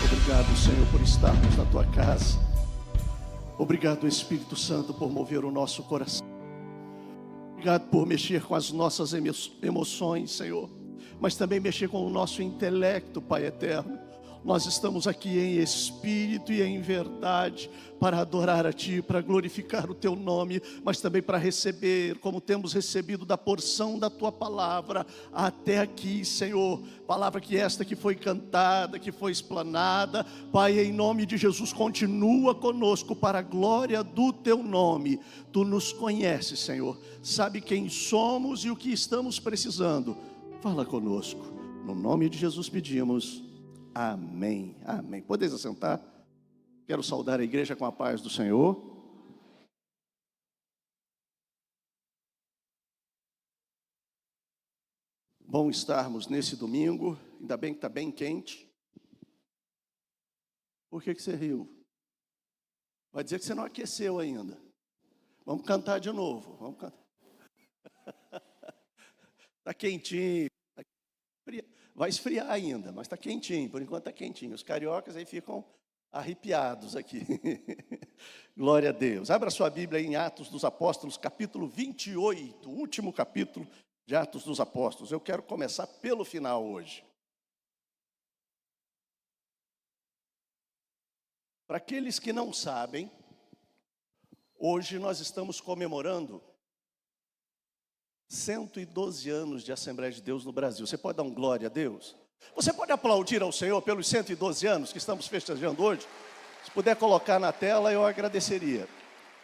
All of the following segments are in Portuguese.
Obrigado, Senhor, por estarmos na Tua casa. Obrigado, Espírito Santo, por mover o nosso coração. Obrigado por mexer com as nossas emoções, Senhor, mas também mexer com o nosso intelecto, Pai eterno. Nós estamos aqui em espírito e em verdade para adorar a Ti, para glorificar o Teu nome, mas também para receber, como temos recebido da porção da Tua palavra até aqui, Senhor. Palavra que esta que foi cantada, que foi explanada, Pai, em nome de Jesus, continua conosco para a glória do Teu nome. Tu nos conheces, Senhor, sabe quem somos e o que estamos precisando. Fala conosco, no nome de Jesus pedimos. Amém, amém. Podeis assentar? Quero saudar a igreja com a paz do Senhor. Bom estarmos nesse domingo, ainda bem que está bem quente. Por que você riu? Vai dizer que você não aqueceu ainda. Vamos cantar de novo, vamos cantar. Está quentinho. Vai esfriar ainda, mas está quentinho, por enquanto está quentinho. Os cariocas aí ficam arrepiados aqui. Glória a Deus. Abra sua Bíblia em Atos dos Apóstolos, capítulo 28, o último capítulo de Atos dos Apóstolos. Eu quero começar pelo final hoje. Para aqueles que não sabem, hoje nós estamos comemorando 112 anos de Assembleia de Deus no Brasil. Você pode dar um glória a Deus? Você pode aplaudir ao Senhor pelos 112 anos que estamos festejando hoje? Se puder colocar na tela, eu agradeceria.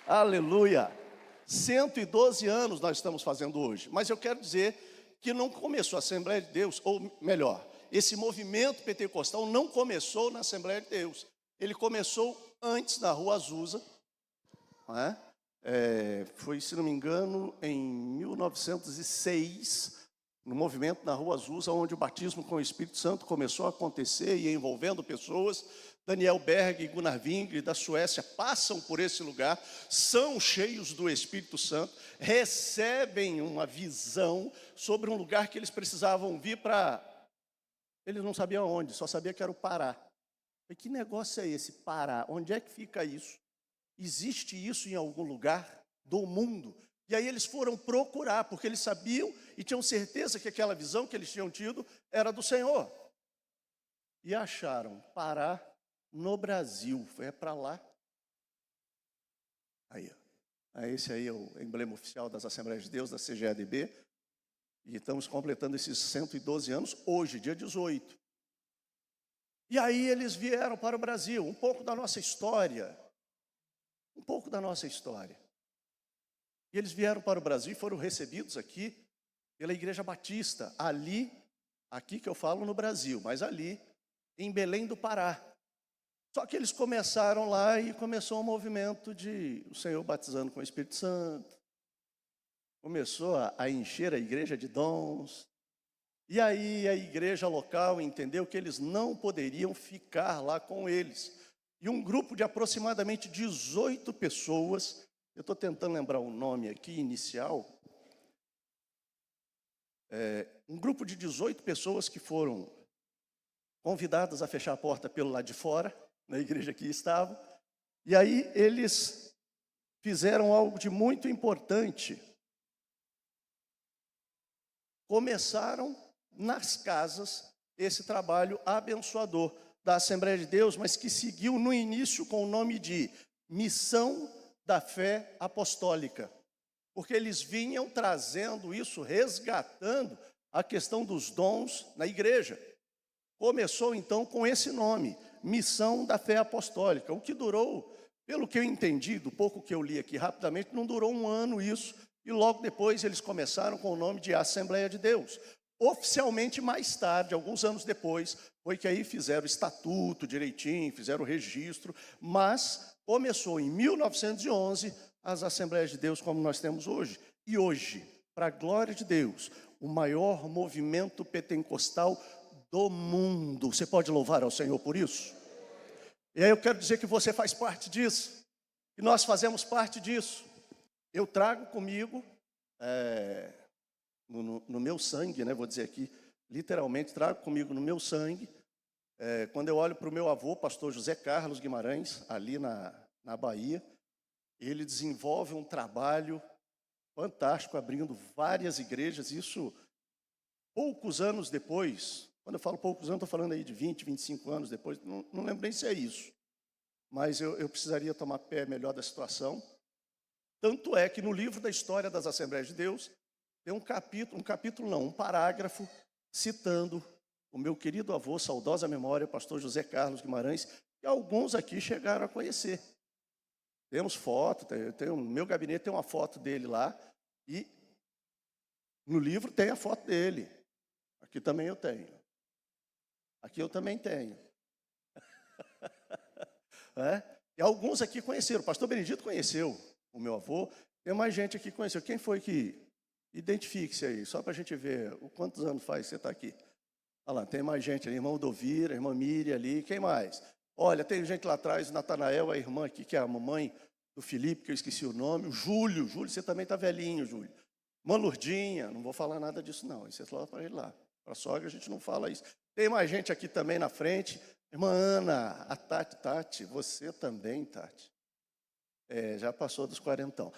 Aleluia! 112 anos nós estamos fazendo hoje. Mas eu quero dizer que não começou a Assembleia de Deus, ou melhor, esse movimento pentecostal não começou na Assembleia de Deus. Ele começou antes na Rua Azusa, não é? Foi, se não me engano, em 1906, no movimento na Rua Azusa, onde o batismo com o Espírito Santo começou a acontecer e envolvendo pessoas. Daniel Berg e Gunnar Wingre, da Suécia, passam por esse lugar, são cheios do Espírito Santo, recebem uma visão sobre um lugar que eles precisavam vir para... Eles não sabiam onde, só sabiam que era o Pará. E que negócio é esse, Pará? Onde é que fica isso? Existe isso em algum lugar do mundo? E aí eles foram procurar, porque eles sabiam e tinham certeza que aquela visão que eles tinham tido era do Senhor. E acharam Pará no Brasil. Foi para lá. Aí, esse aí é o emblema oficial das Assembleias de Deus, da CGADB. E estamos completando esses 112 anos hoje, dia 18. E aí eles vieram para o Brasil, um pouco da nossa história. Um pouco da nossa história. E eles vieram para o Brasil e foram recebidos aqui pela Igreja Batista, ali, aqui que eu falo no Brasil, mas ali, em Belém do Pará. Só que eles começaram lá e começou um movimento de o Senhor batizando com o Espírito Santo. Começou a encher a igreja de dons. E aí a igreja local entendeu que eles não poderiam ficar lá com eles. E um grupo de aproximadamente 18 pessoas, eu estou tentando lembrar o nome aqui, inicial, um grupo de 18 pessoas que foram convidadas a fechar a porta pelo lado de fora, na igreja que estavam, e aí eles fizeram algo de muito importante. Começaram nas casas esse trabalho abençoador da Assembleia de Deus, mas que seguiu no início com o nome de Missão da Fé Apostólica, porque eles vinham trazendo isso, resgatando a questão dos dons na igreja. Começou então com esse nome, Missão da Fé Apostólica, o que durou, pelo que eu entendi, do pouco que eu li aqui rapidamente, não durou um ano isso, e logo depois eles começaram com o nome de Assembleia de Deus. Oficialmente, mais tarde, alguns anos depois, foi que aí fizeram o estatuto direitinho, fizeram o registro, mas começou em 1911 as Assembleias de Deus como nós temos hoje. E hoje, para a glória de Deus, o maior movimento pentecostal do mundo. Você pode louvar ao Senhor por isso? E aí eu quero dizer que você faz parte disso, e nós fazemos parte disso. Eu trago comigo... No meu sangue, né, vou dizer aqui, literalmente trago comigo no meu sangue Quando eu olho para o meu avô, pastor José Carlos Guimarães, ali na Bahia, ele desenvolve um trabalho fantástico, abrindo várias igrejas, isso poucos anos depois. Quando eu falo poucos anos, estou falando aí de 20, 25 anos depois, não lembro nem se é isso, mas eu precisaria tomar pé melhor da situação. Tanto é que no livro da história das Assembleias de Deus, tem um parágrafo, citando o meu querido avô, saudosa memória, pastor José Carlos Guimarães, que alguns aqui chegaram a conhecer. Temos foto, no meu gabinete tem uma foto dele lá, e no livro tem a foto dele. Aqui também eu tenho. Aqui eu também tenho. E alguns aqui conheceram. O pastor Benedito conheceu o meu avô. Tem mais gente aqui que conheceu. Quem foi que... Identifique-se aí, só para a gente ver quantos anos faz que você está aqui. Olha lá, tem mais gente ali, irmão Dovira, irmã Miriam ali, quem mais? Olha, tem gente lá atrás, Natanael, a irmã aqui, que é a mamãe do Felipe, que eu esqueci o nome, o Júlio, você também está velhinho, Júlio. Irmã Lourdinha, não vou falar nada disso não, isso é só para ele lá. Para a sogra a gente não fala isso. Tem mais gente aqui também na frente, irmã Ana, a Tati, você também, Tati. Já passou dos 40.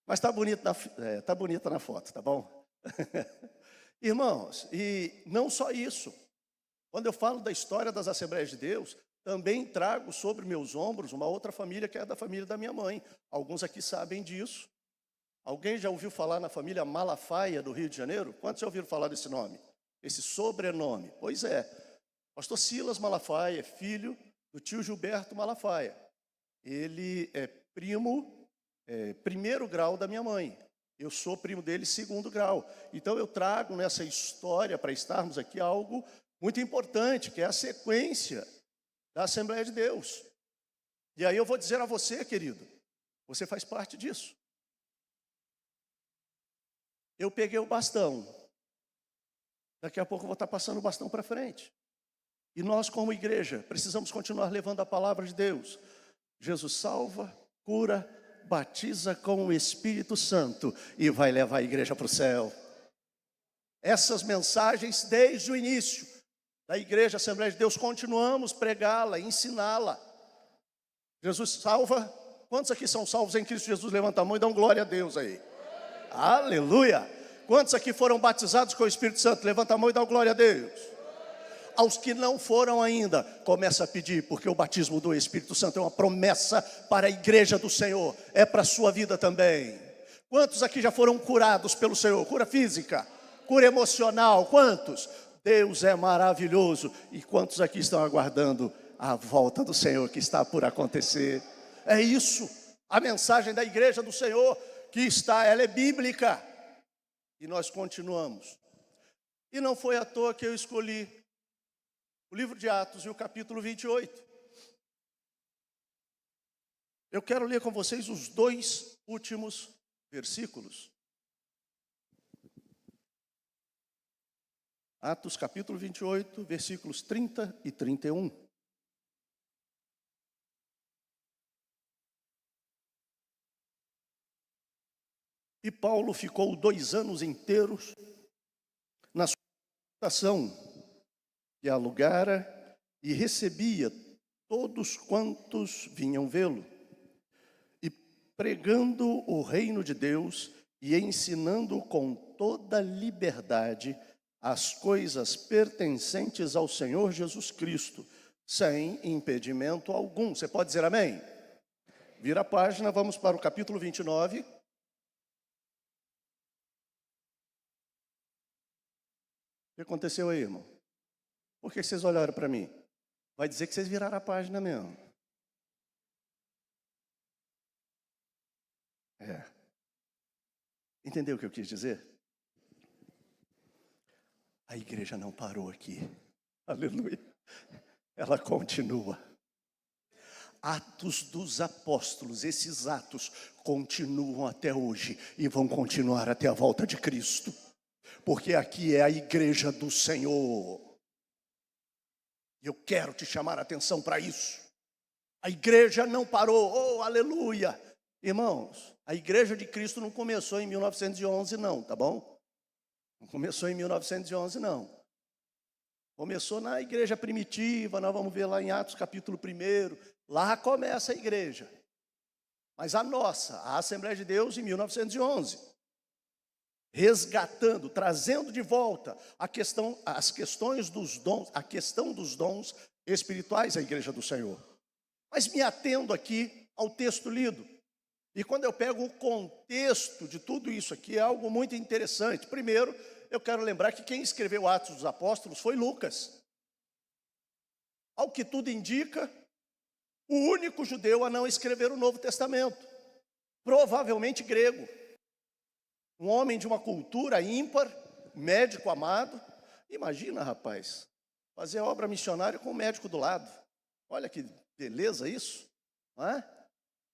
Mas está bonita na foto, tá bom? Irmãos, e não só isso. Quando eu falo da história das Assembleias de Deus, também trago sobre meus ombros uma outra família, que é da família da minha mãe. Alguns aqui sabem disso. Alguém já ouviu falar na família Malafaia, do Rio de Janeiro? Quantos já ouviram falar desse nome? Esse sobrenome? Pois é. Pastor Silas Malafaia é filho do tio Gilberto Malafaia. Ele é primeiro grau da minha mãe. Eu sou primo dele, segundo grau. Então eu trago nessa história, para estarmos aqui, algo muito importante, que é a sequência da Assembleia de Deus. E aí eu vou dizer a você, querido, você faz parte disso. Eu peguei o bastão. Daqui a pouco eu vou estar passando o bastão para frente. E nós, como igreja, precisamos continuar levando a palavra de Deus. Jesus salva, cura, batiza com o Espírito Santo e vai levar a igreja para o céu. Essas mensagens, desde o início da igreja Assembleia de Deus, continuamos pregá-la, ensiná-la. Jesus salva. Quantos aqui são salvos em Cristo Jesus? Levanta a mão e dão glória a Deus aí. Aleluia. Quantos aqui foram batizados com o Espírito Santo? Levanta a mão e dá glória a Deus. Aos que não foram ainda, começa a pedir, porque o batismo do Espírito Santo é uma promessa para a igreja do Senhor, é para a sua vida também. Quantos aqui já foram curados pelo Senhor? Cura física, cura emocional, quantos? Deus é maravilhoso. E quantos aqui estão aguardando a volta do Senhor que está por acontecer? É isso, a mensagem da igreja do Senhor que está, ela é bíblica. E nós continuamos. E não foi à toa que eu escolhi o livro de Atos e o capítulo 28. Eu quero ler com vocês os 2 últimos versículos. Atos capítulo 28, versículos 30 e 31. E Paulo ficou 2 anos inteiros na sua habitação, que alugara, e recebia todos quantos vinham vê-lo, e pregando o reino de Deus e ensinando com toda liberdade as coisas pertencentes ao Senhor Jesus Cristo, sem impedimento algum. Você pode dizer amém? Vira a página, vamos para o capítulo 29. O que aconteceu aí, irmão? Por que vocês olharam para mim? Vai dizer que vocês viraram a página mesmo. Entendeu o que eu quis dizer? A igreja não parou aqui. Aleluia. Ela continua. Atos dos Apóstolos, esses atos continuam até hoje e vão continuar até a volta de Cristo. Porque aqui é a igreja do Senhor. E eu quero te chamar a atenção para isso. A igreja não parou, oh, aleluia. Irmãos, a igreja de Cristo não começou em 1911 não, tá bom? Não começou em 1911 não. Começou na igreja primitiva, nós vamos ver lá em Atos capítulo 1, lá começa a igreja. Mas a nossa, a Assembleia de Deus, em 1911, resgatando, trazendo de volta as questões dos dons, a questão dos dons espirituais à igreja do Senhor. Mas me atendo aqui ao texto lido. E quando eu pego o contexto de tudo isso aqui, é algo muito interessante. Primeiro, eu quero lembrar que quem escreveu Atos dos Apóstolos foi Lucas. Ao que tudo indica, o único judeu a não escrever o Novo Testamento. Provavelmente grego. Um homem de uma cultura ímpar, médico amado. Imagina, rapaz, fazer obra missionária com um médico do lado. Olha que beleza isso, não é?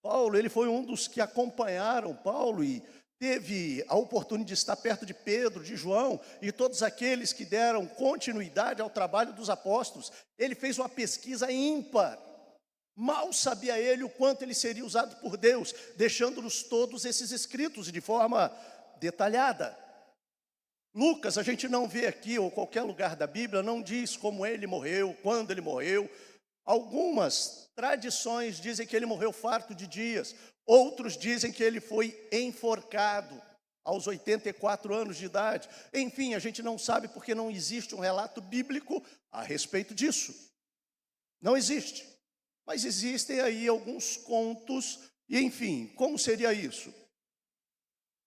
Paulo, ele foi um dos que acompanharam Paulo e teve a oportunidade de estar perto de Pedro, de João e todos aqueles que deram continuidade ao trabalho dos apóstolos. Ele fez uma pesquisa ímpar. Mal sabia ele o quanto ele seria usado por Deus, deixando-nos todos esses escritos de forma detalhada. Lucas, a gente não vê aqui, ou qualquer lugar da Bíblia, não diz como ele morreu, quando ele morreu. Algumas tradições dizem que ele morreu farto de dias. Outros dizem que ele foi enforcado aos 84 anos de idade. Enfim, a gente não sabe porque não existe um relato bíblico a respeito disso. Não existe. Mas existem aí alguns contos. E enfim, como seria isso?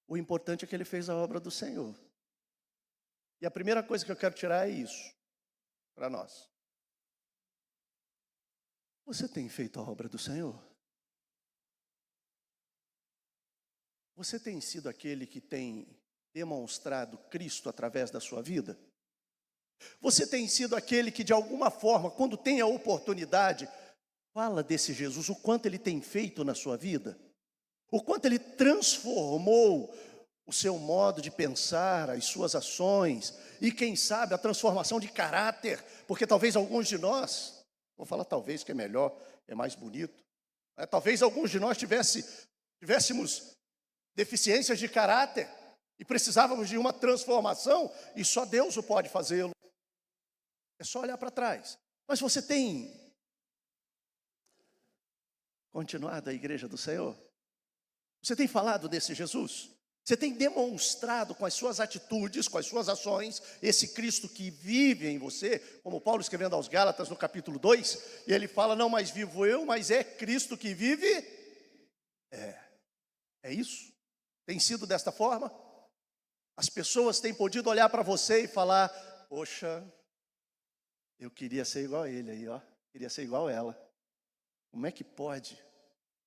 O importante é que ele fez a obra do Senhor. E a primeira coisa que eu quero tirar é isso, para nós. Você tem feito a obra do Senhor? Você tem sido aquele que tem demonstrado Cristo através da sua vida? Você tem sido aquele que, de alguma forma, quando tem a oportunidade, fala desse Jesus, o quanto ele tem feito na sua vida? O quanto ele transformou o seu modo de pensar, as suas ações, e quem sabe a transformação de caráter, porque talvez alguns de nós, vou falar talvez que é melhor, é mais bonito, talvez alguns de nós tivéssemos deficiências de caráter e precisávamos de uma transformação, e só Deus o pode fazê-lo. É só olhar para trás. Mas você tem continuado a igreja do Senhor? Você tem falado desse Jesus? Você tem demonstrado com as suas atitudes, com as suas ações, esse Cristo que vive em você, como Paulo escrevendo aos Gálatas no capítulo 2, e ele fala, não mais vivo eu, mas é Cristo que vive? É isso? Tem sido desta forma? As pessoas têm podido olhar para você e falar, poxa, eu queria ser igual a ele aí, ó. Queria ser igual a ela. Como é que pode?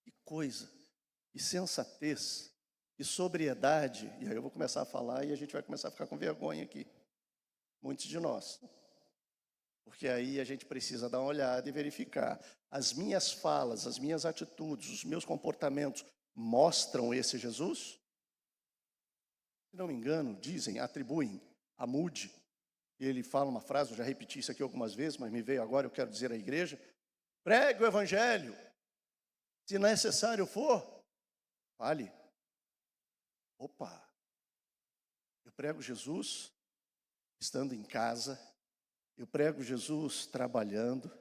Que coisa, que sensatez, que sobriedade. E aí eu vou começar a falar e a gente vai começar a ficar com vergonha aqui. Muitos de nós. Porque aí a gente precisa dar uma olhada e verificar. As minhas falas, as minhas atitudes, os meus comportamentos mostram esse Jesus? Se não me engano, dizem, atribuem a Moody. E ele fala uma frase, eu já repeti isso aqui algumas vezes, mas me veio agora, eu quero dizer à igreja. Pregue o evangelho. Se necessário for, fale. Opa, eu prego Jesus estando em casa, eu prego Jesus trabalhando,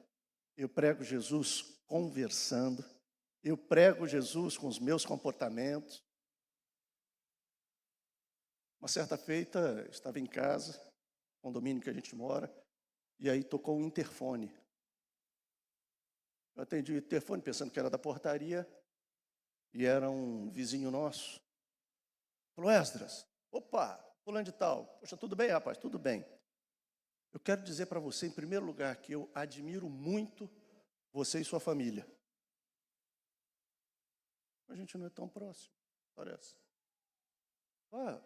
eu prego Jesus conversando, eu prego Jesus com os meus comportamentos. Uma certa feita, estava em casa, condomínio que a gente mora, e aí tocou um interfone. Eu atendi o interfone pensando que era da portaria, e era um vizinho nosso. Falou, Esdras, opa, fulano de tal. Poxa, tudo bem, rapaz? Tudo bem. Eu quero dizer para você, em primeiro lugar, que eu admiro muito você e sua família. A gente não é tão próximo, parece. Ah,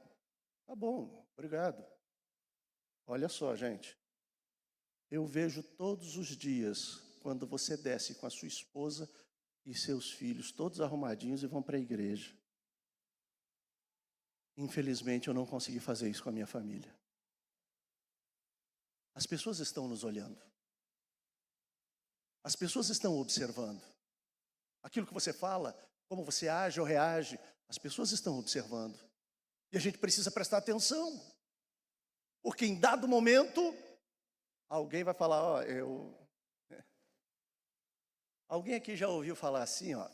tá bom, obrigado. Olha só, gente. Eu vejo todos os dias, quando você desce com a sua esposa e seus filhos, todos arrumadinhos e vão para a igreja. Infelizmente, eu não consegui fazer isso com a minha família. As pessoas estão nos olhando. As pessoas estão observando. Aquilo que você fala, como você age ou reage, as pessoas estão observando. E a gente precisa prestar atenção. Porque em dado momento, Alguém vai falar, ó, Alguém aqui já ouviu falar assim, ó?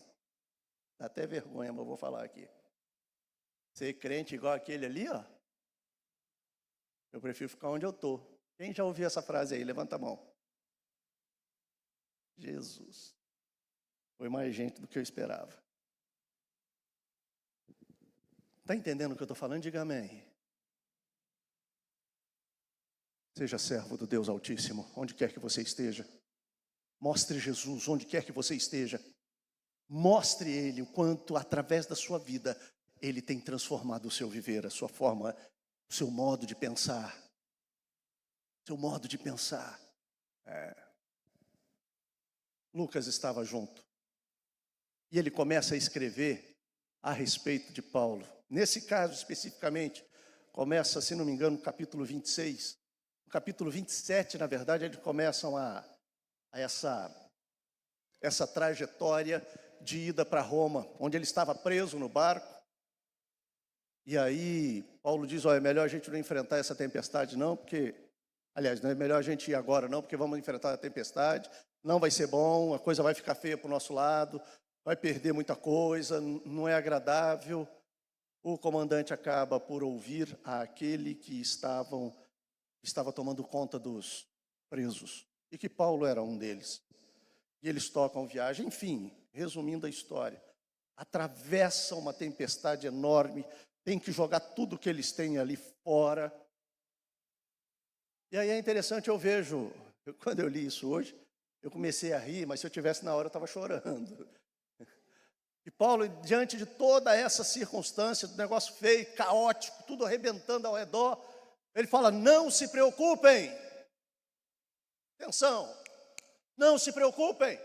Dá até vergonha, mas eu vou falar aqui. Ser crente igual aquele ali, ó. Eu prefiro ficar onde eu estou. Quem já ouviu essa frase aí? Levanta a mão. Jesus. Foi mais gente do que eu esperava. Está entendendo o que eu estou falando? Diga amém. Seja servo do Deus Altíssimo, onde quer que você esteja. Mostre Jesus onde quer que você esteja. Mostre Ele o quanto, através da sua vida, Ele tem transformado o seu viver, a sua forma, o seu modo de pensar. Seu modo de pensar. Lucas estava junto. E ele começa a escrever a respeito de Paulo. Nesse caso especificamente, começa, se não me engano, no capítulo 26. No capítulo 27, na verdade, eles começam a essa trajetória de ida para Roma, onde ele estava preso no barco. E aí, Paulo diz, é melhor a gente não enfrentar essa tempestade não, porque, aliás, não é melhor a gente ir agora não, porque vamos enfrentar a tempestade, não vai ser bom, a coisa vai ficar feia para o nosso lado, vai perder muita coisa, não é agradável. O comandante acaba por ouvir aquele que estava tomando conta dos presos, e que Paulo era um deles. E eles tocam viagem, enfim, resumindo a história, atravessam uma tempestade enorme, tem que jogar tudo que eles têm ali fora. E aí é interessante, quando eu li isso hoje, eu comecei a rir, mas se eu tivesse na hora eu estava chorando. E Paulo, diante de toda essa circunstância, do negócio feio, caótico, tudo arrebentando ao redor, ele fala, não se preocupem. Atenção, não se preocupem,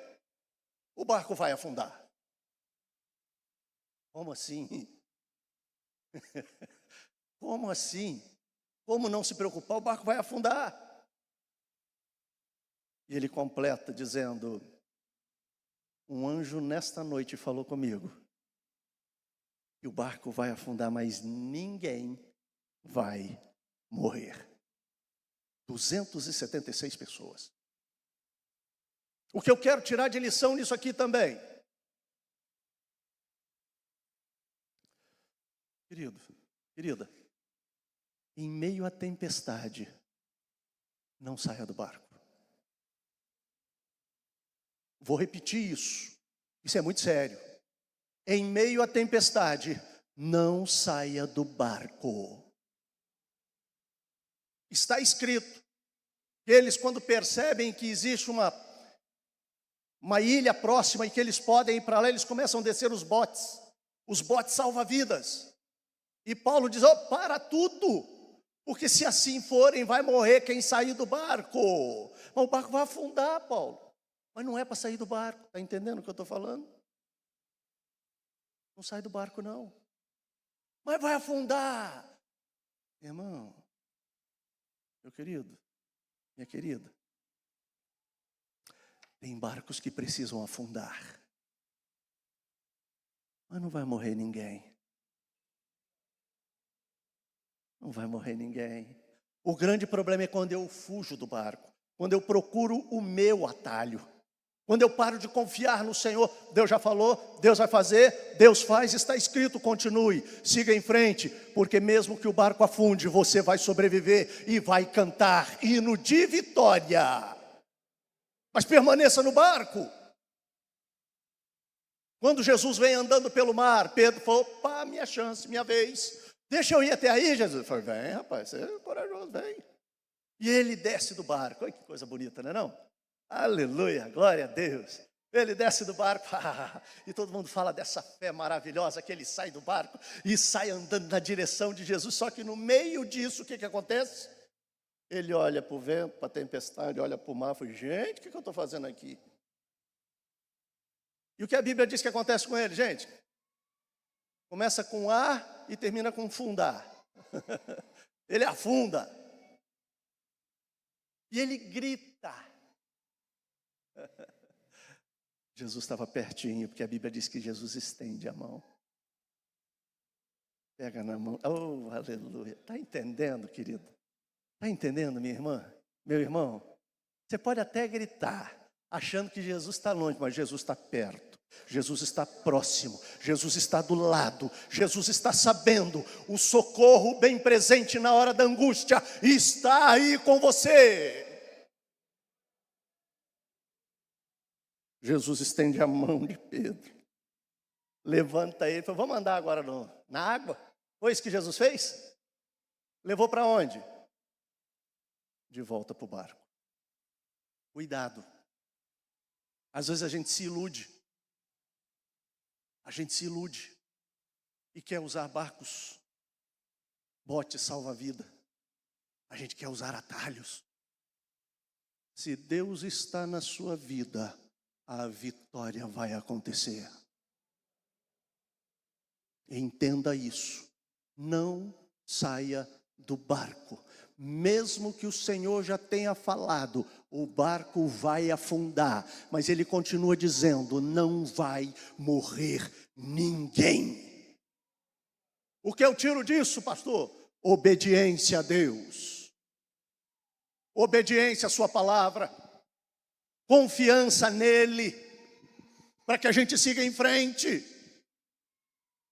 o barco vai afundar. Como assim? Como assim? Como não se preocupar? O barco vai afundar. E ele completa dizendo, um anjo nesta noite falou comigo, e o barco vai afundar, mas ninguém vai morrer. 276 pessoas. O que eu quero tirar de lição nisso aqui também, querido, querida, em meio à tempestade, não saia do barco. Vou repetir isso, isso é muito sério. Em meio à tempestade, não saia do barco. Está escrito que eles, quando percebem que existe uma ilha próxima e que eles podem ir para lá, eles começam a descer os botes salva-vidas. E Paulo diz, para tudo, porque se assim forem, vai morrer quem sair do barco. Mas o barco vai afundar, Paulo. Mas não é para sair do barco, está entendendo o que eu estou falando? Não sai do barco não. Mas vai afundar. Irmão, meu querido, minha querida, tem barcos que precisam afundar. Mas não vai morrer ninguém. Não vai morrer ninguém. O grande problema é quando eu fujo do barco. Quando eu procuro o meu atalho. Quando eu paro de confiar no Senhor. Deus já falou, Deus vai fazer, Deus faz, está escrito, continue. Siga em frente, porque mesmo que o barco afunde, você vai sobreviver e vai cantar hino de vitória. Mas permaneça no barco. Quando Jesus vem andando pelo mar, Pedro falou, opa, minha chance, minha vez. Deixa eu ir até aí, Jesus. Eu falei, vem rapaz, você é corajoso, vem. E ele desce do barco, olha que coisa bonita, não é não? Aleluia, glória a Deus. Ele desce do barco, e todo mundo fala dessa fé maravilhosa, que ele sai do barco e sai andando na direção de Jesus. Só que no meio disso, o que acontece? Ele olha para o vento, para a tempestade, olha para o mar e fala, gente, o que eu estou fazendo aqui? E o que a Bíblia diz que acontece com ele, gente? Começa com A e termina com fundar. Ele afunda. E ele grita. Jesus estava pertinho, porque a Bíblia diz que Jesus estende a mão. Pega na mão. Oh, aleluia. Está entendendo, querido? Está entendendo, minha irmã? Meu irmão? Você pode até gritar, achando que Jesus está longe, mas Jesus está perto. Jesus está próximo, Jesus está do lado, Jesus está sabendo, o socorro bem presente na hora da angústia está aí com você. Jesus estende a mão de Pedro, levanta ele e fala, vamos andar agora na água? Foi isso que Jesus fez? Levou para onde? De volta para o barco. Cuidado. Às vezes a gente se ilude. A gente se ilude e quer usar barcos, botes salva-vida. A gente quer usar atalhos. Se Deus está na sua vida, a vitória vai acontecer. Entenda isso. Não saia do barco. Mesmo que o Senhor já tenha falado, o barco vai afundar, mas Ele continua dizendo, não vai morrer ninguém. O que eu tiro disso, pastor? Obediência a Deus. Obediência à sua palavra. Confiança nele, para que a gente siga em frente,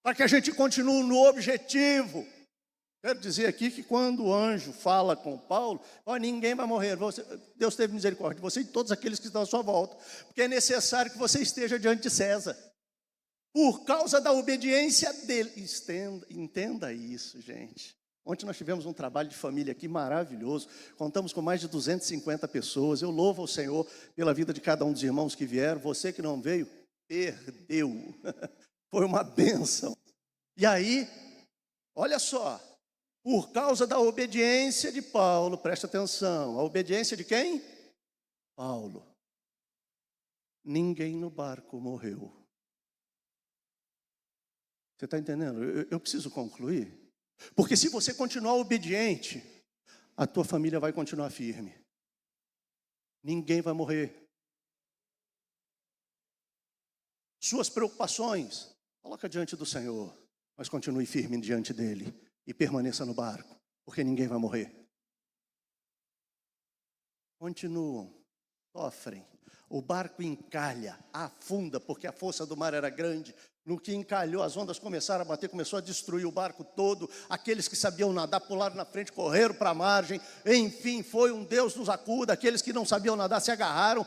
para que a gente continue no objetivo. Quero dizer aqui que quando o anjo fala com Paulo, ninguém vai morrer, Deus teve misericórdia de você e de todos aqueles que estão à sua volta, porque é necessário que você esteja diante de César, por causa da obediência dele. Entenda isso, gente. Ontem nós tivemos um trabalho de família aqui maravilhoso, contamos com mais de 250 pessoas, eu louvo ao Senhor pela vida de cada um dos irmãos que vieram, você que não veio, perdeu, foi uma bênção. E aí, olha só, por causa da obediência de Paulo, presta atenção, a obediência de quem? Paulo. Ninguém no barco morreu. Você está entendendo? Eu preciso concluir. Porque se você continuar obediente, a tua família vai continuar firme. Ninguém vai morrer. Suas preocupações, coloca diante do Senhor, mas continue firme diante dele. E permaneça no barco, porque ninguém vai morrer. Continuam, sofrem. O barco encalha, afunda, porque a força do mar era grande. No que encalhou, as ondas começaram a bater, começou a destruir o barco todo. Aqueles que sabiam nadar pularam na frente, correram para a margem. Enfim, foi um Deus nos acuda. Aqueles que não sabiam nadar se agarraram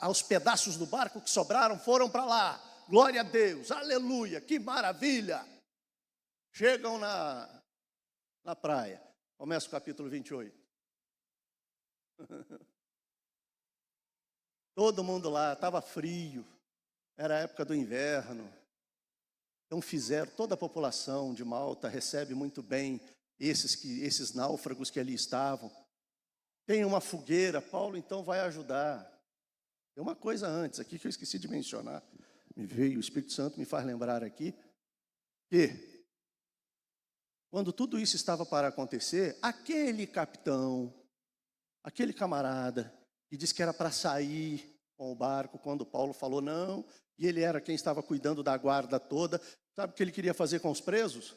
aos pedaços do barco que sobraram, foram para lá. Glória a Deus, aleluia, que maravilha. Chegam na praia. Começa o capítulo 28. Todo mundo lá, estava frio. Era a época do inverno. Então fizeram, toda a população de Malta recebe muito bem esses náufragos que ali estavam. Tem uma fogueira, Paulo então vai ajudar. Tem uma coisa antes aqui que eu esqueci de mencionar. Me veio, o Espírito Santo me faz lembrar aqui, que quando tudo isso estava para acontecer, aquele capitão, aquele camarada, que disse que era para sair com o barco, quando Paulo falou não, e ele era quem estava cuidando da guarda toda, sabe o que ele queria fazer com os presos?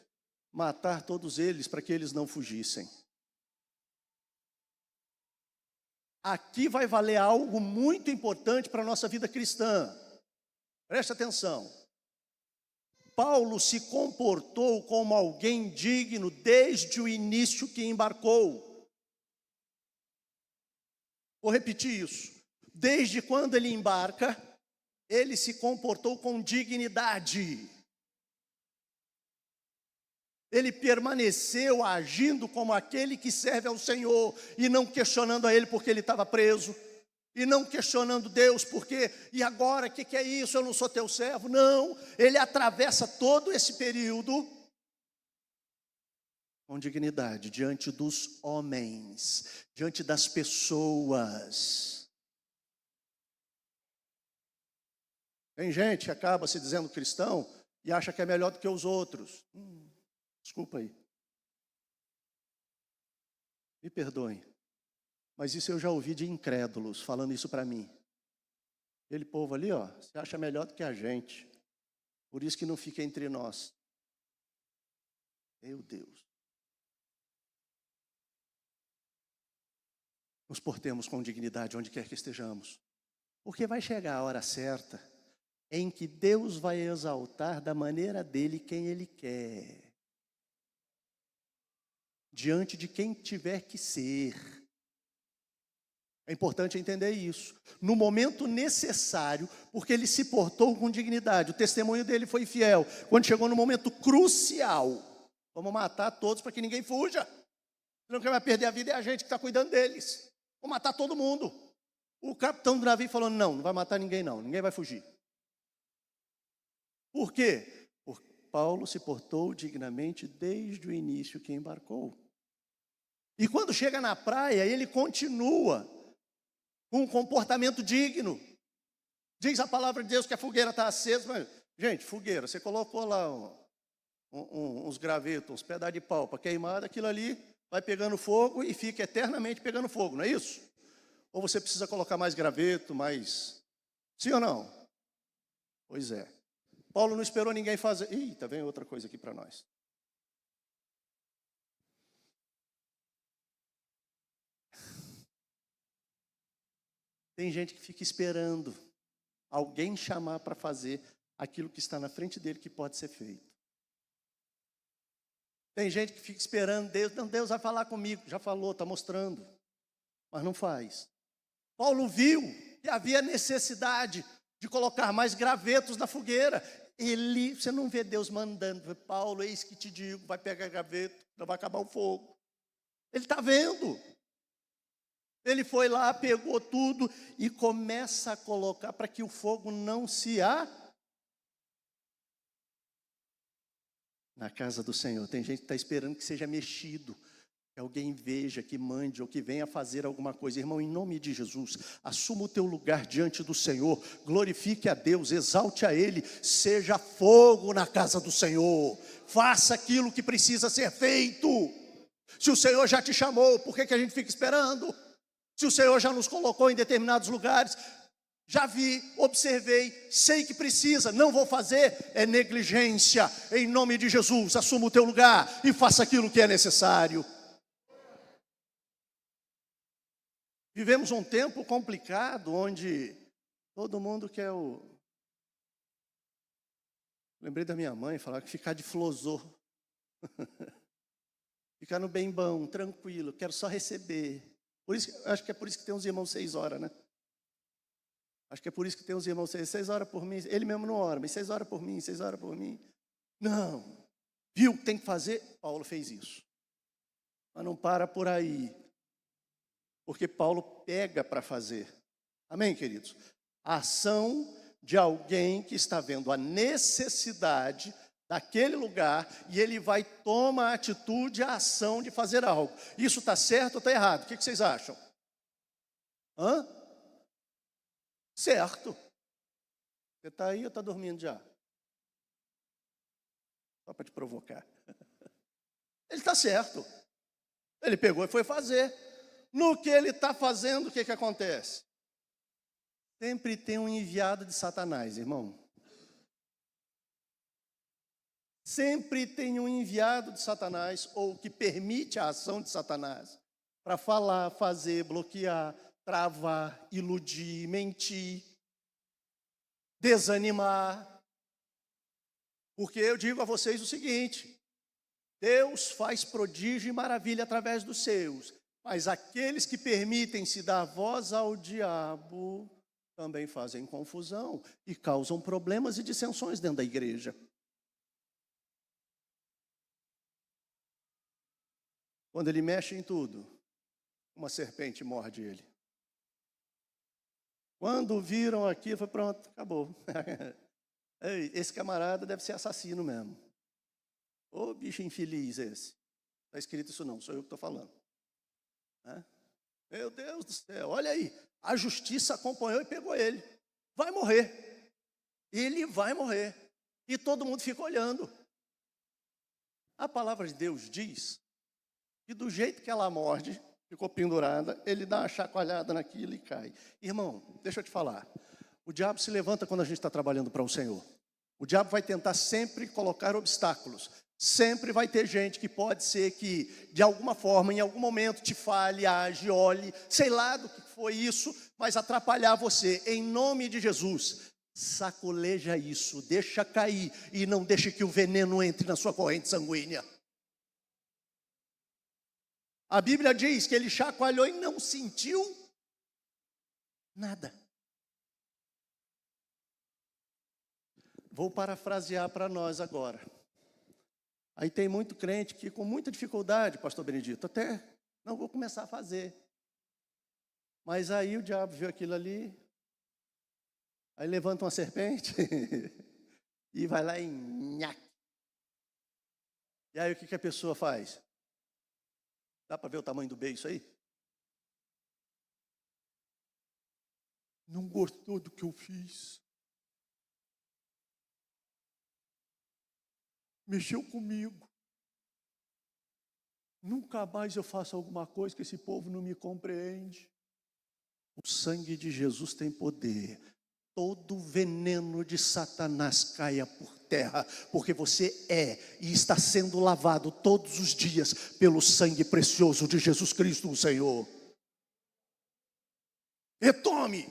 Matar todos eles, para que eles não fugissem. Aqui vai valer algo muito importante para a nossa vida cristã. Preste atenção. Paulo se comportou como alguém digno desde o início que embarcou. Vou repetir isso. Desde quando ele embarca, ele se comportou com dignidade. Ele permaneceu agindo como aquele que serve ao Senhor e não questionando a ele porque ele estava preso. E não questionando Deus, porque, e agora, o que é isso? Eu não sou teu servo. Não, ele atravessa todo esse período com dignidade, diante dos homens, diante das pessoas. Tem gente que acaba se dizendo cristão e acha que é melhor do que os outros. Desculpa aí. Me perdoem. Mas isso eu já ouvi de incrédulos falando isso para mim. Aquele povo ali, se acha melhor do que a gente. Por isso que não fica entre nós. Meu Deus. nos portemos com dignidade onde quer que estejamos. Porque vai chegar a hora certa em que Deus vai exaltar da maneira dele quem ele quer. Diante de quem tiver que ser. É importante entender isso. No momento necessário, porque ele se portou com dignidade. O testemunho dele foi fiel. Quando chegou no momento crucial, vamos matar todos para que ninguém fuja. Senão quem vai perder a vida é a gente que está cuidando deles. Vamos matar todo mundo. O capitão do navio falou, não vai matar ninguém não, ninguém vai fugir. Por quê? Porque Paulo se portou dignamente desde o início que embarcou. E quando chega na praia, ele continua com um comportamento digno. Diz a palavra de Deus que a fogueira está acesa. Mas, gente, fogueira, você colocou lá uns gravetos, uns pedaços de pau para queimar, aquilo ali vai pegando fogo e fica eternamente pegando fogo, não é isso? Ou você precisa colocar mais graveto, mais... Sim ou não? Pois é. Paulo não esperou ninguém fazer... Eita, vem outra coisa aqui para nós. Tem gente que fica esperando alguém chamar para fazer aquilo que está na frente dele que pode ser feito. Tem gente que fica esperando Deus. Não, Deus vai falar comigo. Já falou, está mostrando. Mas não faz. Paulo viu que havia necessidade de colocar mais gravetos na fogueira. Você não vê Deus mandando. Paulo, eis que te digo, vai pegar graveto, não vai acabar o fogo. Ele está vendo. Ele foi lá, pegou tudo e começa a colocar para que o fogo não se Na casa do Senhor, tem gente que está esperando que seja mexido, que alguém veja, que mande ou que venha fazer alguma coisa. Irmão, em nome de Jesus, assuma o teu lugar diante do Senhor, glorifique a Deus, exalte a Ele, seja fogo na casa do Senhor, faça aquilo que precisa ser feito. Se o Senhor já te chamou, por que a gente fica esperando? Se o Senhor já nos colocou em determinados lugares, já vi, observei, sei que precisa, não vou fazer, é negligência. Em nome de Jesus, assuma o teu lugar e faça aquilo que é necessário. Vivemos um tempo complicado, onde todo mundo quer Lembrei da minha mãe, falar que ficar de flosô. Ficar no bem bom, tranquilo, quero só receber. Por isso, acho que é por isso que tem uns irmãos 6 horas, né? Acho que é por isso que tem uns irmãos 6 horas por mim. Ele mesmo não ora, mas 6 horas por mim, 6 horas por mim. Não. Viu o que tem que fazer? Paulo fez isso. Mas não para por aí. Porque Paulo pega para fazer. Amém, queridos? A ação de alguém que está vendo a necessidade daquele lugar e ele vai tomar a atitude, a ação de fazer algo. Isso está certo ou está errado? O que vocês acham? Certo. Você está aí ou está dormindo já? Só para te provocar. Ele está certo. Ele pegou e foi fazer. No que ele está fazendo, o que acontece? Sempre tem um enviado de Satanás, irmão. Sempre tem um enviado de Satanás, ou que permite a ação de Satanás, para falar, fazer, bloquear, travar, iludir, mentir, desanimar. Porque eu digo a vocês o seguinte: Deus faz prodígio e maravilha através dos seus, mas aqueles que permitem-se dar voz ao diabo também fazem confusão e causam problemas e dissensões dentro da igreja. Quando ele mexe em tudo, uma serpente morde ele. Quando viram aquilo, foi pronto, acabou. Esse camarada deve ser assassino mesmo. Ô bicho infeliz esse. Está escrito isso não, sou eu que estou falando. Meu Deus do céu, olha aí. A justiça acompanhou e pegou ele. Vai morrer. Ele vai morrer. E todo mundo fica olhando. A palavra de Deus diz que do jeito que ela morde, ficou pendurada, ele dá uma chacoalhada naquilo e cai. Irmão, deixa eu te falar. O diabo se levanta quando a gente está trabalhando para o Senhor. O diabo vai tentar sempre colocar obstáculos, Sempre vai ter gente que pode ser que, de alguma forma, em algum momento, te fale, age, olhe, sei lá do que foi isso, mas atrapalhar você. Em nome de Jesus, sacoleja isso, deixa cair e não deixe que o veneno entre na sua corrente sanguínea. A Bíblia diz que ele chacoalhou e não sentiu nada. Vou parafrasear para nós agora. Aí tem muito crente que com muita dificuldade, pastor Benedito, até não vou começar a fazer. Mas aí o diabo viu aquilo ali, aí levanta uma serpente e vai lá e nhaque. E aí o que a pessoa faz? Dá para ver o tamanho do beiço aí? Não gostou do que eu fiz. Mexeu comigo. Nunca mais eu faço alguma coisa que esse povo não me compreende. O sangue de Jesus tem poder. Todo veneno de Satanás caia por terra, porque você é e está sendo lavado todos os dias pelo sangue precioso de Jesus Cristo, o Senhor. Retome.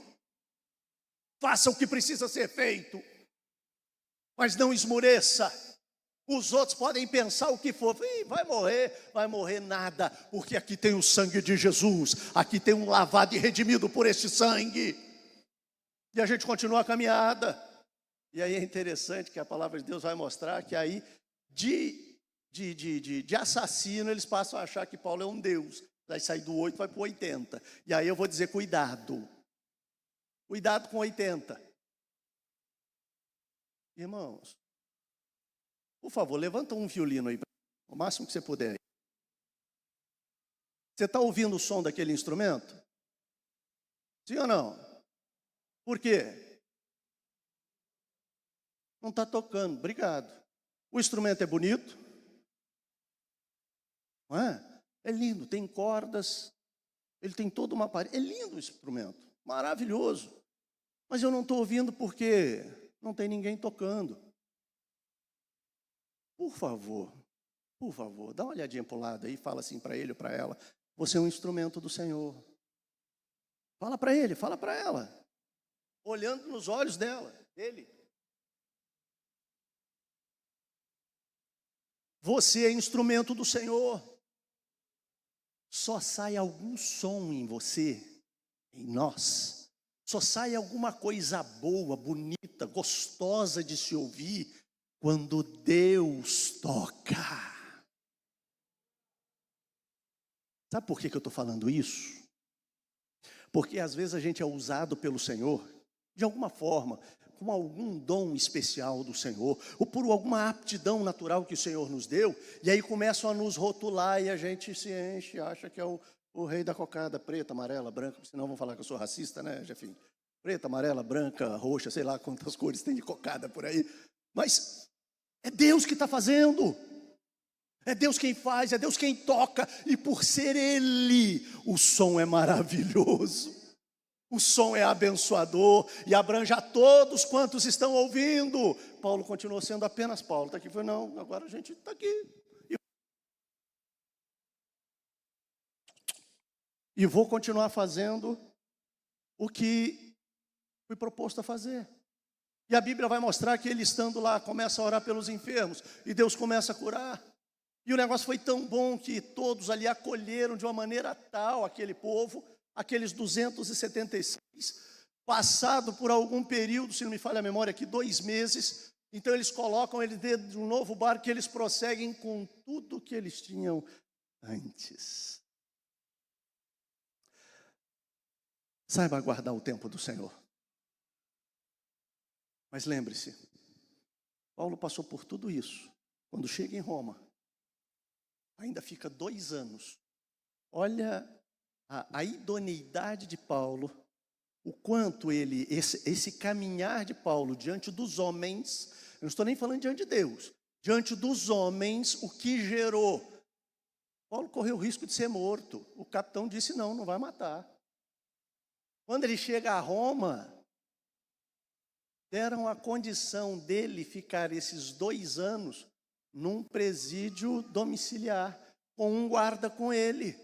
Faça o que precisa ser feito, mas não esmoreça. Os outros podem pensar o que for, vai morrer nada, porque aqui tem o sangue de Jesus, aqui tem um lavado e redimido por este sangue, e a gente continua a caminhada. E aí é interessante que a palavra de Deus vai mostrar que aí de assassino eles passam a achar que Paulo é um Deus, vai sair do 8 vai para o 80, e aí eu vou dizer cuidado com 80, irmãos. Por favor, levanta um violino aí, o máximo que você puder. Você está ouvindo o som daquele instrumento? Sim ou não? Por quê? Não está tocando, obrigado. O instrumento é bonito? Não é? É lindo, tem cordas, ele tem toda uma parede. É lindo o instrumento, maravilhoso. Mas eu não estou ouvindo porque não tem ninguém tocando. Por favor, dá uma olhadinha para o lado aí, fala assim para ele ou para ela, você é um instrumento do Senhor. Fala para ele, fala para ela, olhando nos olhos dele. Você é instrumento do Senhor. Só sai algum som em você, em nós, só sai alguma coisa boa, bonita, gostosa de se ouvir, quando Deus toca. Sabe por que eu estou falando isso? Porque às vezes a gente é usado pelo Senhor, de alguma forma, com algum dom especial do Senhor, ou por alguma aptidão natural que o Senhor nos deu, e aí começam a nos rotular e a gente se enche, acha que é o rei da cocada, preta, amarela, branca, senão vão falar que eu sou racista, né, Jefinho? Preta, amarela, branca, roxa, sei lá quantas cores tem de cocada por aí, mas é Deus que está fazendo, é Deus quem faz, é Deus quem toca, e por ser Ele, o som é maravilhoso, o som é abençoador, e abrange a todos quantos estão ouvindo. Paulo continuou sendo apenas Paulo, está aqui, foi não, agora a gente está aqui, e vou continuar fazendo o que fui proposto a fazer. E a Bíblia vai mostrar que ele estando lá, começa a orar pelos enfermos, e Deus começa a curar. E o negócio foi tão bom que todos ali acolheram de uma maneira tal aquele povo, aqueles 276, passado por algum período, se não me falha a memória aqui, 2 meses, então eles colocam ele dentro de um novo barco e eles prosseguem com tudo que eles tinham antes. Saiba aguardar o tempo do Senhor. Mas lembre-se, Paulo passou por tudo isso. Quando chega em Roma, ainda fica 2 anos. Olha a idoneidade de Paulo, o quanto esse caminhar de Paulo diante dos homens, eu não estou nem falando diante de Deus, diante dos homens, o que gerou. Paulo correu o risco de ser morto. O capitão disse não vai matar. Quando ele chega a Roma, deram a condição dele ficar esses 2 anos num presídio domiciliar, com um guarda com ele.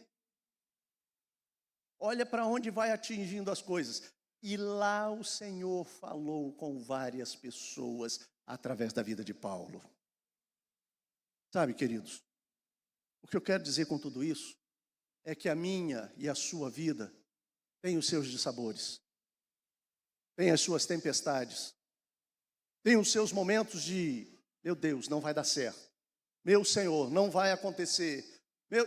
Olha para onde vai atingindo as coisas. E lá o Senhor falou com várias pessoas através da vida de Paulo. Sabe, queridos, o que eu quero dizer com tudo isso é que a minha e a sua vida tem os seus dissabores, tem as suas tempestades, tem os seus momentos de, meu Deus, não vai dar certo, meu Senhor, não vai acontecer,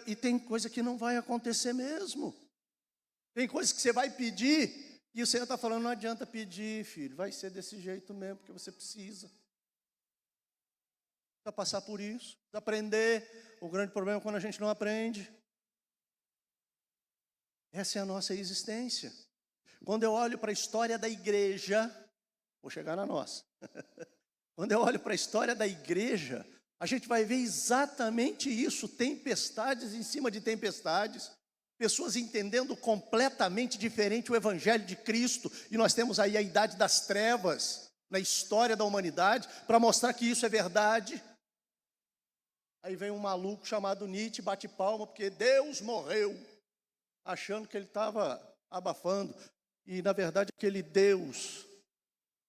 e tem coisa que não vai acontecer mesmo. Tem coisas que você vai pedir e o Senhor está falando, não adianta pedir, filho, vai ser desse jeito mesmo, porque você precisa passar por isso, aprender. O grande problema é quando a gente não aprende. Essa é a nossa existência. Quando eu olho para a história da igreja, vou chegar na nossa. Quando eu olho para a história da igreja, a gente vai ver exatamente isso, tempestades em cima de tempestades, pessoas entendendo completamente diferente o evangelho de Cristo, e nós temos aí a idade das trevas na história da humanidade, para mostrar que isso é verdade. Aí vem um maluco chamado Nietzsche, bate palma, porque Deus morreu, achando que ele estava abafando. E, na verdade, aquele Deus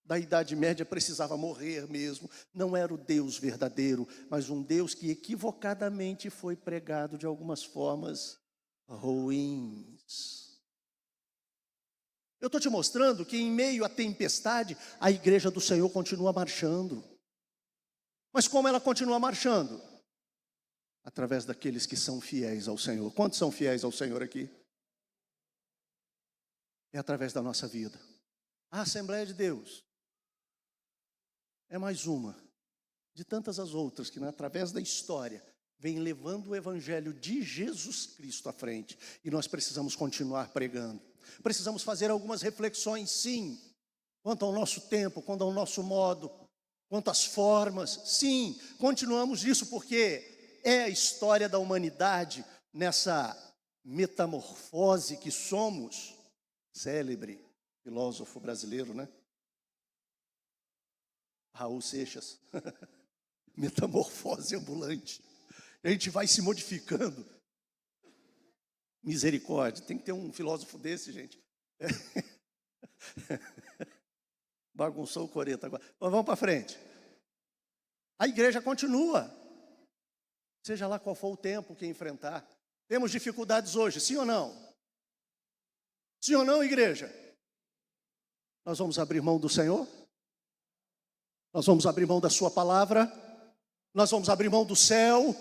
da Idade Média precisava morrer mesmo. Não era o Deus verdadeiro, mas um Deus que equivocadamente foi pregado de algumas formas ruins. Eu estou te mostrando que, em meio à tempestade, a igreja do Senhor continua marchando. Mas como ela continua marchando? Através daqueles que são fiéis ao Senhor. Quantos são fiéis ao Senhor aqui? É através da nossa vida. A Assembleia de Deus é mais uma de tantas as outras que, através da história, vem levando o evangelho de Jesus Cristo à frente. E nós precisamos continuar pregando. Precisamos fazer algumas reflexões, sim, quanto ao nosso tempo, quanto ao nosso modo, quanto às formas. Sim, continuamos isso porque é a história da humanidade nessa metamorfose que somos. Célebre filósofo brasileiro, né? Raul Seixas. Metamorfose ambulante. A gente vai se modificando. Misericórdia, tem que ter um filósofo desse, gente. Bagunçou o coreto agora. Mas vamos para frente. A igreja continua. Seja lá qual for o tempo que enfrentar. Temos dificuldades hoje, sim ou não? Sim ou não, igreja? Nós vamos abrir mão do Senhor? Nós vamos abrir mão da sua palavra? Nós vamos abrir mão do céu?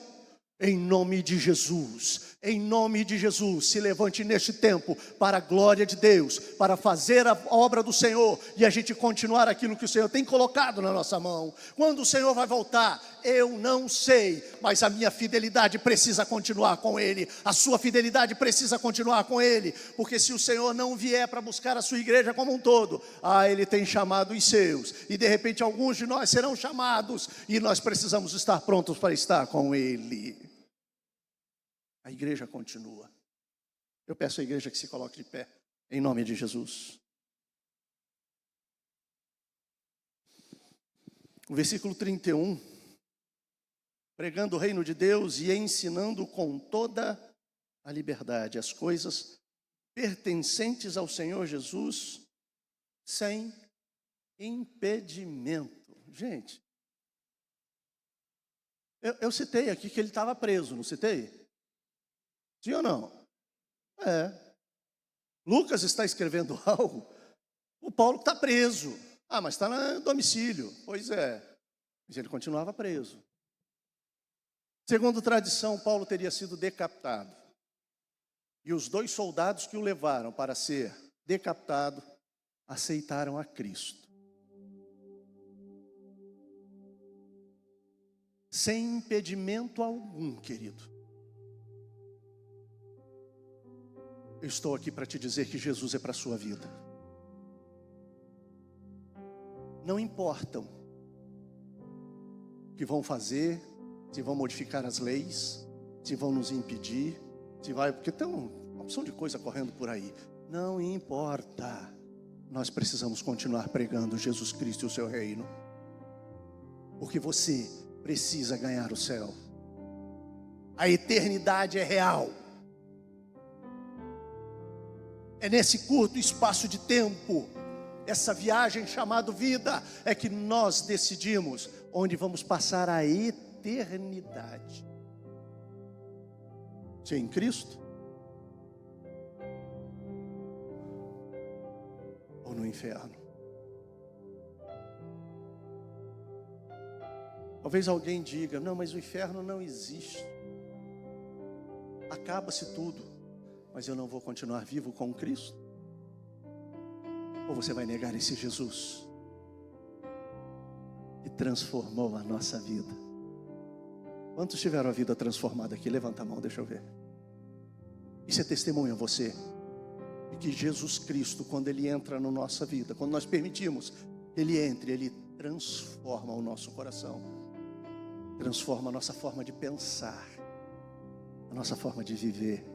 Em nome de Jesus, se levante neste tempo para a glória de Deus, para fazer a obra do Senhor e a gente continuar aquilo que o Senhor tem colocado na nossa mão. Quando o Senhor vai voltar, eu não sei, mas a minha fidelidade precisa continuar com Ele, a sua fidelidade precisa continuar com Ele, porque se o Senhor não vier para buscar a sua igreja como um todo, Ele tem chamado os seus, e de repente alguns de nós serão chamados, e nós precisamos estar prontos para estar com Ele. A igreja continua. Eu peço à igreja que se coloque de pé, em nome de Jesus. O versículo 31, pregando o reino de Deus e ensinando com toda a liberdade as coisas pertencentes ao Senhor Jesus, sem impedimento. Gente, eu citei aqui que ele estava preso, não citei? Sim ou não? Lucas está escrevendo algo. O Paulo está preso. Mas está no domicílio. Pois é. Mas ele continuava preso. Segundo tradição, Paulo teria sido decapitado. E os 2 soldados que o levaram para ser decapitado aceitaram a Cristo. Sem impedimento algum, querido. Eu estou aqui para te dizer que Jesus é para a sua vida. Não importam o que vão fazer, se vão modificar as leis, se vão nos impedir, se vai, porque tem uma opção de coisa correndo por aí. Não importa. Nós precisamos continuar pregando Jesus Cristo e o seu reino. Porque você precisa ganhar o céu. A eternidade é real. É nesse curto espaço de tempo, essa viagem chamada vida, é que nós decidimos onde vamos passar a eternidade. Se é em Cristo ou no inferno. Talvez alguém diga: não, mas o inferno não existe. Acaba-se tudo, mas eu não vou continuar vivo com Cristo? Ou você vai negar esse Jesus que transformou a nossa vida? Quantos tiveram a vida transformada aqui? Levanta a mão, deixa eu ver. Isso é testemunho a você de que Jesus Cristo, quando Ele entra na nossa vida, quando nós permitimos que Ele entre, Ele transforma o nosso coração, transforma a nossa forma de pensar, a nossa forma de viver.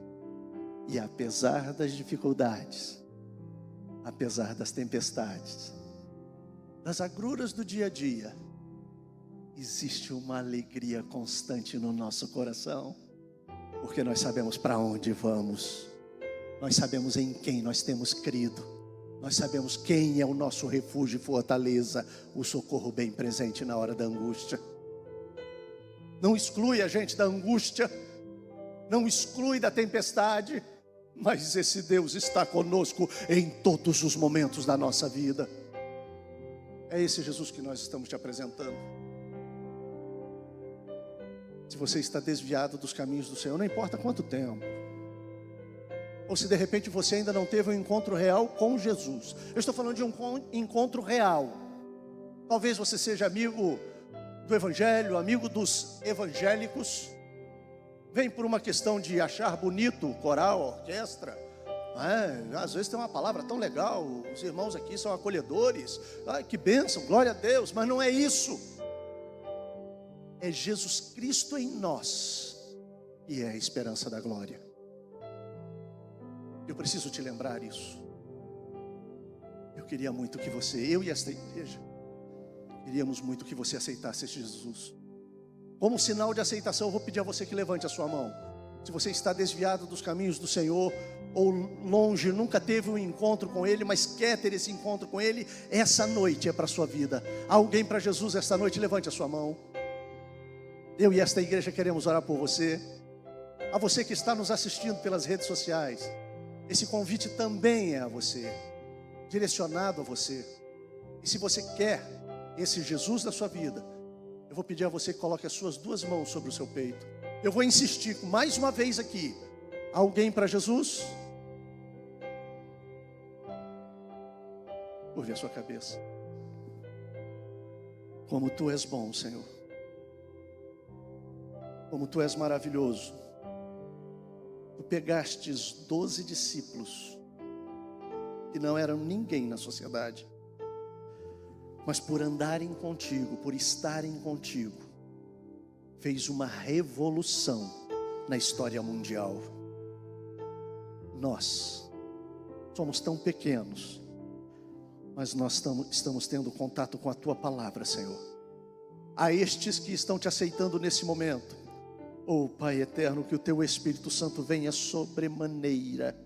E apesar das dificuldades, apesar das tempestades, das agruras do dia a dia, existe uma alegria constante no nosso coração, porque nós sabemos para onde vamos, nós sabemos em quem nós temos crido, nós sabemos quem é o nosso refúgio e fortaleza, o socorro bem presente na hora da angústia. Não exclui a gente da angústia, não exclui da tempestade, mas esse Deus está conosco em todos os momentos da nossa vida. É esse Jesus que nós estamos te apresentando. Se você está desviado dos caminhos do Senhor, não importa quanto tempo, ou se de repente você ainda não teve um encontro real com Jesus. Eu estou falando de um encontro real. Talvez você seja amigo do Evangelho, amigo dos evangélicos, vem por uma questão de achar bonito coral, orquestra. Às vezes tem uma palavra tão legal, os irmãos aqui são acolhedores, que bênção, glória a Deus, mas não é isso. É Jesus Cristo em nós, e é a esperança da glória. Eu preciso te lembrar isso. Eu queria muito que você, eu e esta igreja, queríamos muito que você aceitasse esse Jesus. Como sinal de aceitação, eu vou pedir a você que levante a sua mão. Se você está desviado dos caminhos do Senhor, ou longe, nunca teve um encontro com Ele, mas quer ter esse encontro com Ele, essa noite é para a sua vida. Alguém para Jesus esta noite, levante a sua mão. Eu e esta igreja queremos orar por você. A você que está nos assistindo pelas redes sociais, esse convite também é a você, direcionado a você. E se você quer esse Jesus da sua vida, eu vou pedir a você que coloque as suas duas mãos sobre o seu peito. Eu vou insistir mais uma vez aqui. Alguém para Jesus? Curve a sua cabeça. Como Tu és bom, Senhor. Como Tu és maravilhoso. Tu pegastes 12 discípulos que não eram ninguém na sociedade, mas por andarem contigo, por estarem contigo, fez uma revolução na história mundial. Nós somos tão pequenos, mas nós estamos tendo contato com a Tua palavra, Senhor. A estes que estão Te aceitando nesse momento, oh Pai eterno, que o Teu Espírito Santo venha sobremaneira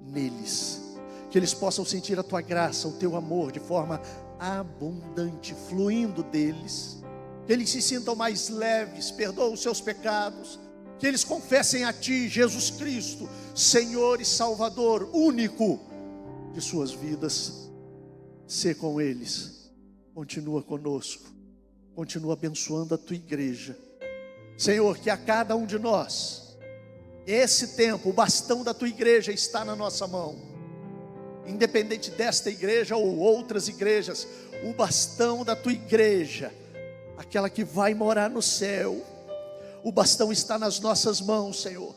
neles, que eles possam sentir a Tua graça, o Teu amor de forma abundante, fluindo deles, que eles se sintam mais leves, perdoam os seus pecados, que eles confessem a Ti, Jesus Cristo, Senhor e Salvador único de suas vidas. Sê com eles, continua conosco, continua abençoando a Tua igreja, Senhor, que a cada um de nós, esse tempo, o bastão da Tua igreja está na nossa mão, independente desta igreja ou outras igrejas, o bastão da Tua igreja, aquela que vai morar no céu, o bastão está nas nossas mãos, Senhor,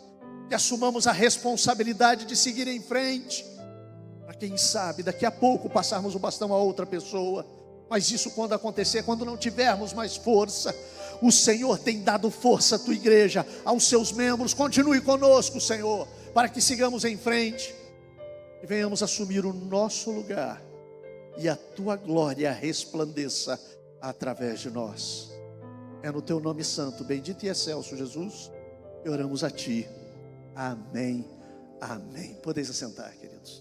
que assumamos a responsabilidade de seguir em frente, para quem sabe, daqui a pouco passarmos o bastão a outra pessoa, mas isso quando acontecer, quando não tivermos mais força, o Senhor tem dado força à Tua igreja, aos seus membros. Continue conosco, Senhor, para que sigamos em frente e venhamos assumir o nosso lugar e a Tua glória resplandeça através de nós. É no teu nome santo, bendito e excelso Jesus, que oramos a ti. Amém, amém. Podeis assentar, queridos.